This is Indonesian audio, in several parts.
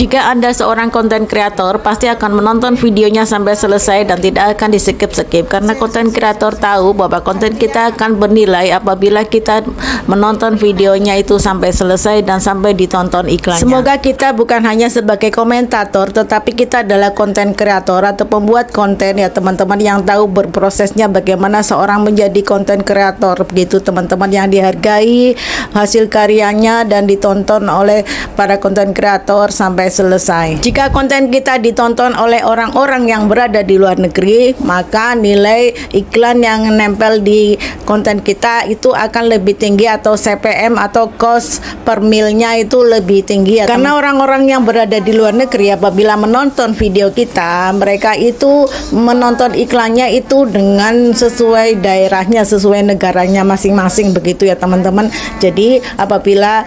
Jika Anda seorang konten kreator, pasti akan menonton videonya sampai selesai dan tidak akan di-skip-skip, karena konten kreator tahu bahwa konten kita akan bernilai apabila kita menonton videonya itu sampai selesai dan sampai ditonton iklannya. Semoga kita bukan hanya sebagai komentator, tetapi kita adalah konten kreator atau pembuat konten ya teman-teman, yang tahu berprosesnya bagaimana seorang menjadi konten kreator, begitu teman-teman, yang dihargai hasil karyanya dan ditonton oleh para konten kreator sampai selesai. Jika konten kita ditonton oleh orang-orang yang berada di luar negeri, maka nilai iklan yang nempel di konten kita itu akan lebih tinggi, atau CPM atau cost per milnya itu lebih tinggi ya, karena orang-orang yang berada di luar negeri apabila menonton video kita, mereka itu menonton iklannya itu dengan sesuai daerahnya, sesuai negaranya masing-masing, begitu ya teman-teman. Jadi apabila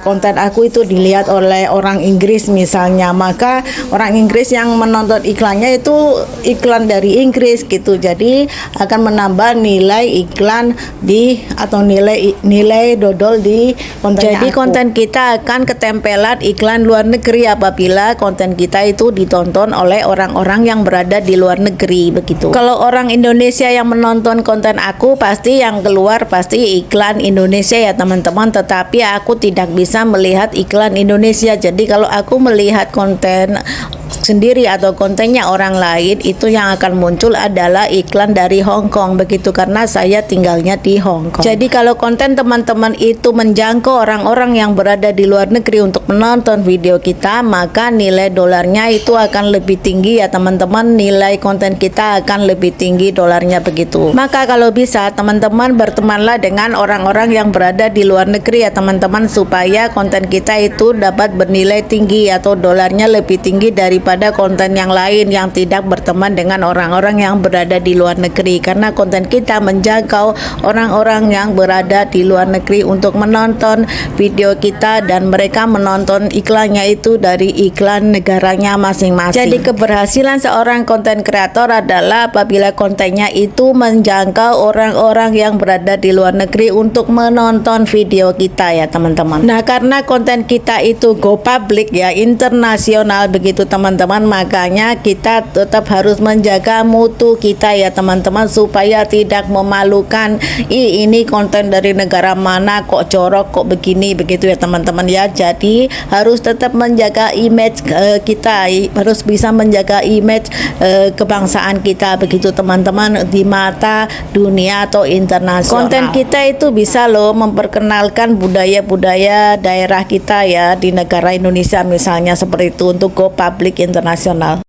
konten aku itu dilihat oleh orang Inggris misalnya, maka orang Inggris yang menonton iklannya itu iklan dari Inggris gitu, jadi akan menambah nilai iklan atau nilai dodol di konten. Jadi konten kita akan ketempelan iklan luar negeri apabila konten kita itu ditonton oleh orang-orang yang berada di luar negeri, begitu. Kalau orang Indonesia yang menonton konten aku, pasti yang keluar pasti iklan Indonesia ya teman-teman, tetapi aku tidak bisa melihat iklan Indonesia. Jadi kalau aku melihat konten sendiri atau kontennya orang lain, itu yang akan muncul adalah iklan dari Hong Kong, begitu, karena saya tinggalnya di Hong Kong. Jadi kalau konten teman-teman itu menjangkau orang-orang yang berada di luar negeri untuk menonton video kita, maka nilai dolarnya itu akan lebih tinggi ya teman-teman, nilai konten kita akan lebih tinggi dolarnya, begitu. Maka kalau bisa teman-teman bertemanlah dengan orang-orang yang berada di luar negeri ya teman-teman, supaya konten kita itu dapat bernilai tinggi atau dolarnya lebih tinggi daripada konten yang lain yang tidak berteman dengan orang-orang yang berada di luar negeri, karena konten kita menjangkau orang-orang yang berada di luar negeri untuk menonton video kita, dan mereka menonton iklannya itu dari iklan negaranya masing-masing. Jadi keberhasilan seorang konten kreator adalah apabila kontennya itu menjangkau orang-orang yang berada di luar negeri untuk menonton video kita ya teman-teman. Nah, karena konten kita itu go public ya, internasional, begitu teman-teman, makanya kita tetap harus menjaga mutu kita ya teman-teman, supaya tidak memalukan. Ini konten dari negara mana kok jorok, kok begini, begitu ya teman-teman ya. Jadi harus tetap menjaga image kita, harus bisa menjaga image kebangsaan kita, begitu teman-teman, di mata dunia atau internasional. Konten kita itu bisa loh memperkenalkan budaya-budaya daerah kita ya, di negara Indonesia misalnya, seperti itu, untuk go public internasional.